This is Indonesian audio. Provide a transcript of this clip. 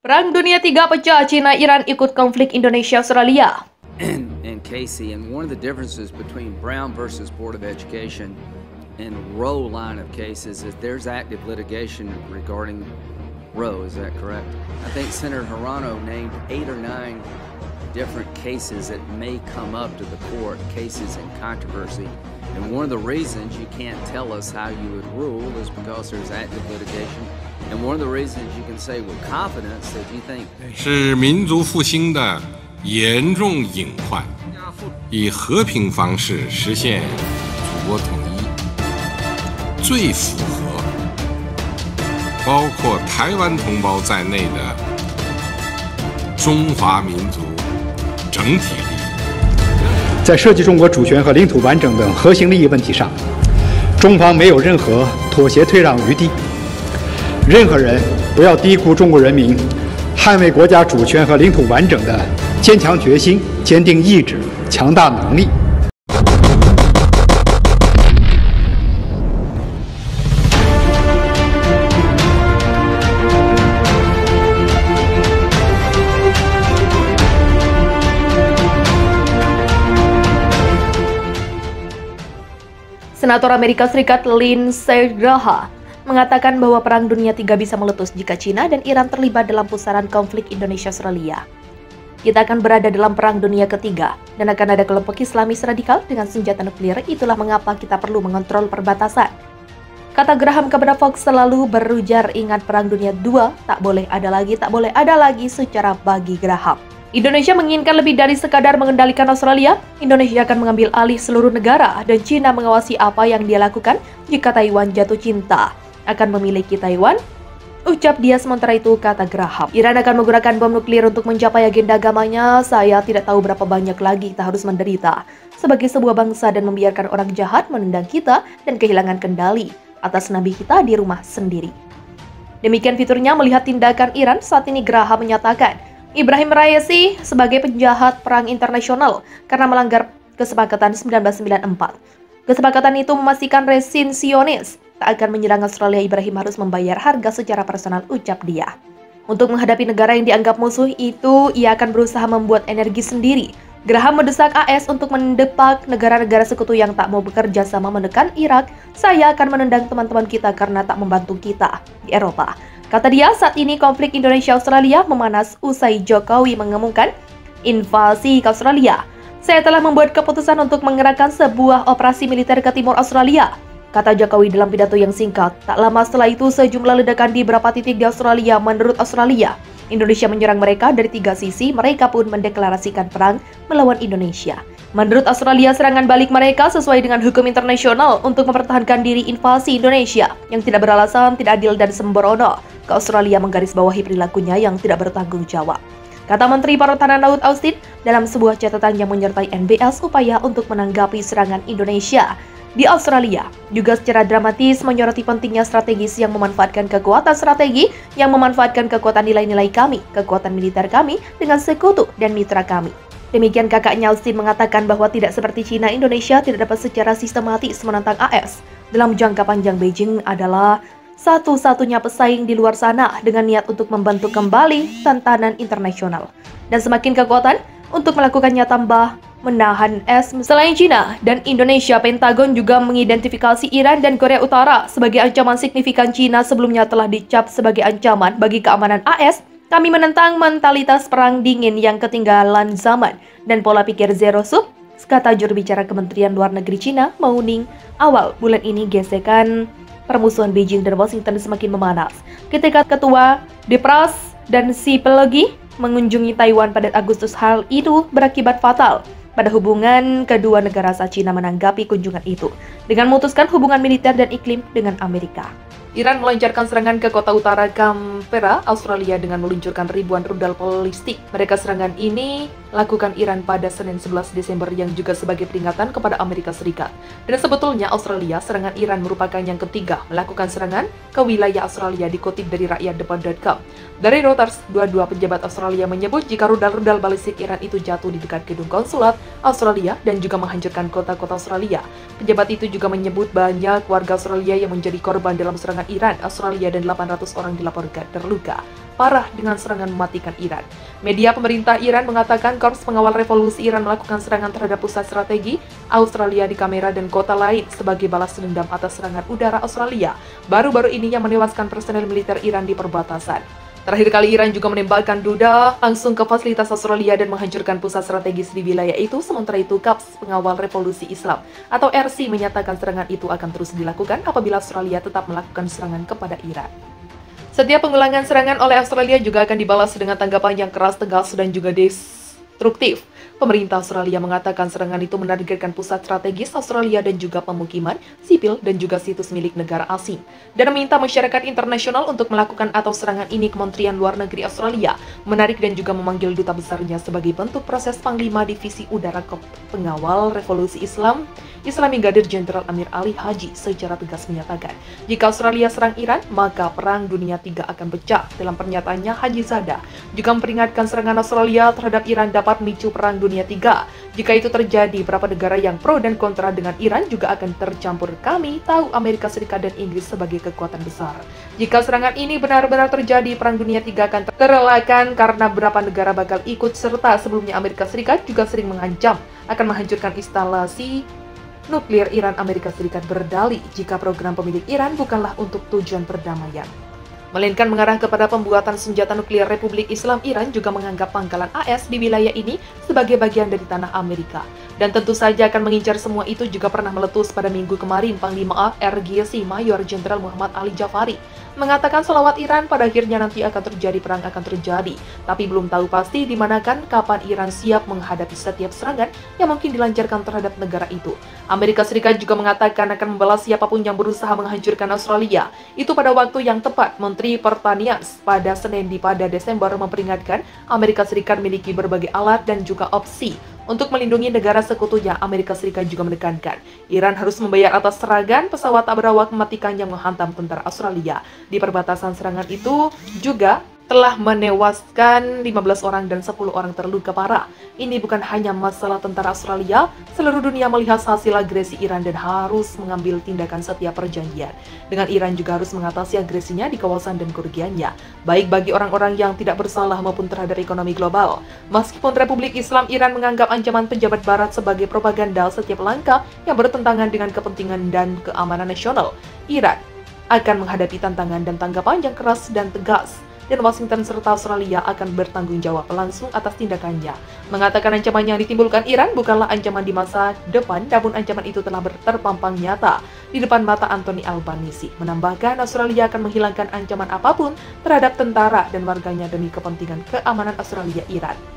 Perang Dunia III pecah, China-Iran ikut konflik Indonesia-Australia. And Casey, and one of the differences between Brown versus Board of Education and Roe line of cases is there's active litigation regarding Roe, is that correct? I think Senator Hirano named 8 or 9 different cases that may come up to the court, cases in controversy. And one of the reasons you can't tell us how you would rule is because there's active litigation. And one of the reasons you can say with confidence that you think 是民族复兴的严重隐患，以和平方式实现祖国统一，最符合包括台湾同胞在内的中华民族整体利益。在涉及中国主权和领土完整等核心利益问题上，中方没有任何妥协退让余地。任何人不要低估中国人民捍卫国家主权和领土完整的坚强决心、坚定意志、强大能力。Senator Amerika Serikat Lindsey Graham mengatakan bahwa Perang Dunia III bisa meletus jika China dan Iran terlibat dalam pusaran konflik Indonesia-Australia. Kita akan berada dalam Perang Dunia ketiga dan akan ada kelompok Islamis radikal dengan senjata nuklir. Itulah mengapa kita perlu mengontrol perbatasan. Kata Graham kepada Fox selalu berujar, ingat Perang Dunia II tak boleh ada lagi secara bagi Graham. Indonesia menginginkan lebih dari sekadar mengendalikan Australia. Indonesia akan mengambil alih seluruh negara dan China mengawasi apa yang dia lakukan jika Taiwan jatuh cinta. Akan memiliki Taiwan, ucap dia. Sementara itu, kata Graham, Iran akan menggunakan bom nuklir untuk mencapai agenda agamanya. Saya tidak tahu berapa banyak lagi kita harus menderita sebagai sebuah bangsa dan membiarkan orang jahat menendang kita dan kehilangan kendali atas nabi kita di rumah sendiri. Demikian fiturnya melihat tindakan Iran. Saat ini Graham menyatakan Ibrahim Raisi sebagai penjahat perang internasional karena melanggar kesepakatan 1994. Kesepakatan itu memastikan rezim Zionis tak akan menyerang Australia. Ibrahim harus membayar harga secara personal, ucap dia. Untuk menghadapi negara yang dianggap musuh itu, ia akan berusaha membuat energi sendiri. Graham mendesak AS untuk mendepak negara-negara sekutu yang tak mau bekerja sama menekan Irak. Saya akan menendang teman-teman kita karena tak membantu kita di Eropa. Kata dia, saat ini konflik Indonesia-Australia memanas usai Jokowi mengumumkan invasi ke Australia. Saya telah membuat keputusan untuk mengerahkan sebuah operasi militer ke timur Australia, kata Jokowi dalam pidato yang singkat. Tak lama setelah itu, sejumlah ledakan di beberapa titik di Australia. Menurut Australia, Indonesia menyerang mereka dari 3 sisi. Mereka pun mendeklarasikan perang melawan Indonesia. Menurut Australia, serangan balik mereka sesuai dengan hukum internasional untuk mempertahankan diri. Invasi Indonesia yang tidak beralasan, tidak adil dan sembrono. Ke Australia menggarisbawahi perilakunya yang tidak bertanggung jawab, kata Menteri Pertahanan Laut Austin dalam sebuah catatan yang menyertai NBS. Upaya untuk menanggapi serangan Indonesia di Australia juga secara dramatis menyoroti pentingnya strategis yang memanfaatkan kekuatan strategi, yang memanfaatkan kekuatan nilai-nilai kami, kekuatan militer kami dengan sekutu dan mitra kami. Demikian kakaknya Austin mengatakan bahwa tidak seperti China, Indonesia tidak dapat secara sistematis menentang AS. Dalam jangka panjang, Beijing adalah satu-satunya pesaing di luar sana dengan niat untuk membantu kembali tantangan internasional. Dan semakin kekuatan untuk melakukannya tambah menahan es. Selain China dan Indonesia, Pentagon juga mengidentifikasi Iran dan Korea Utara sebagai ancaman signifikan. China sebelumnya telah dicap sebagai ancaman bagi keamanan AS. Kami menentang mentalitas perang dingin yang ketinggalan zaman dan pola pikir zero sum, kata juru bicara Kementerian Luar Negeri China, Mao Ning. Awal bulan ini gesekan permusuhan Beijing dan Washington semakin memanas ketika ketua Depras dan Xi Pelegi mengunjungi Taiwan pada Agustus. Hal itu berakibat fatal pada hubungan kedua negara saat China menanggapi kunjungan itu dengan memutuskan hubungan militer dan iklim dengan Amerika. Iran melancarkan serangan ke kota utara Canberra, Australia dengan meluncurkan ribuan rudal balistik. Mereka serangan ini lakukan Iran pada Senin 11 Desember yang juga sebagai peringatan kepada Amerika Serikat. Dan sebetulnya Australia, serangan Iran merupakan yang ketiga melakukan serangan ke wilayah Australia, dikutip dari rakyatdepan.com. Dari Reuters, dua pejabat Australia menyebut jika rudal-rudal balistik Iran itu jatuh di dekat gedung konsulat Australia dan juga menghancurkan kota-kota Australia. Pejabat itu juga menyebut banyak warga Australia yang menjadi korban dalam serangan serangan Iran, Australia dan 800 orang dilaporkan terluka parah dengan serangan mematikan Iran. Media pemerintah Iran mengatakan Korps Pengawal Revolusi Iran melakukan serangan terhadap pusat strategi Australia di Canberra dan kota lain sebagai balas dendam atas serangan udara Australia baru-baru ini yang menewaskan personel militer Iran di perbatasan. Terakhir kali Iran juga menembakkan Duda langsung ke fasilitas Australia dan menghancurkan pusat strategis di wilayah itu. Sementara itu, Korps Pengawal Revolusi Islam atau RC menyatakan serangan itu akan terus dilakukan apabila Australia tetap melakukan serangan kepada Iran. Setiap pengulangan serangan oleh Australia juga akan dibalas dengan tanggapan yang keras, tegas, dan juga destruktif. Pemerintah Australia mengatakan serangan itu menargetkan pusat strategis Australia dan juga pemukiman, sipil, dan juga situs milik negara asing. Dan meminta masyarakat internasional untuk melakukan atau serangan ini Kementerian Luar Negeri Australia menarik dan juga memanggil duta besarnya sebagai bentuk proses Panglima Divisi Udara Pengawal Revolusi Islam, Brigadir Jenderal Amir Ali Haji secara tegas menyatakan, jika Australia serang Iran, maka Perang Dunia III akan pecah. Dalam pernyataannya, Haji Zada juga memperingatkan serangan Australia terhadap Iran dapat memicu Perang Dunia III. Jika itu terjadi, beberapa negara yang pro dan kontra dengan Iran juga akan tercampur. Kami tahu Amerika Serikat dan Inggris sebagai kekuatan besar. Jika serangan ini benar-benar terjadi, Perang Dunia III akan terelakkan karena beberapa negara bakal ikut serta. Sebelumnya Amerika Serikat juga sering mengancam akan menghancurkan instalasi nuklir Iran. Amerika Serikat berdalih jika program pemilik Iran bukanlah untuk tujuan perdamaian, melainkan mengarah kepada pembuatan senjata nuklir. Republik Islam Iran juga menganggap pangkalan AS di wilayah ini sebagai bagian dari tanah Amerika. Dan tentu saja akan mengincar semua itu juga pernah meletus pada minggu kemarin. Panglima RGC Mayor Jenderal Muhammad Ali Jafari mengatakan selawat Iran pada akhirnya nanti akan terjadi, perang akan terjadi. Tapi belum tahu pasti di manakan kapan Iran siap menghadapi setiap serangan yang mungkin dilancarkan terhadap negara itu. Amerika Serikat juga mengatakan akan membalas siapapun yang berusaha menghancurkan Australia. Itu pada waktu yang tepat. Menteri Pertanian pada Senin pada Desember memperingatkan Amerika Serikat memiliki berbagai alat dan juga opsi untuk melindungi negara sekutunya. Amerika Serikat juga menekankan Iran harus membayar atas serangan pesawat tak berawak mematikan yang menghantam tentara Australia. Di perbatasan, serangan itu juga telah menewaskan 15 orang dan 10 orang terluka parah. Ini bukan hanya masalah tentara Australia, seluruh dunia melihat hasil agresi Iran dan harus mengambil tindakan setiap perjanjian. Dengan Iran juga harus mengatasi agresinya di kawasan dan kerugiannya, baik bagi orang-orang yang tidak bersalah maupun terhadap ekonomi global. Meskipun Republik Islam Iran menganggap ancaman pejabat barat sebagai propaganda, setiap langkah yang bertentangan dengan kepentingan dan keamanan nasional, Iran akan menghadapi tantangan dan tanggapan yang keras dan tegas. Dan Washington serta Australia akan bertanggung jawab langsung atas tindakannya. Mengatakan ancaman yang ditimbulkan Iran bukanlah ancaman di masa depan, namun ancaman itu telah terpampang nyata di depan mata Anthony Albanese. Menambahkan Australia akan menghilangkan ancaman apapun terhadap tentara dan warganya demi kepentingan keamanan Australia Iran.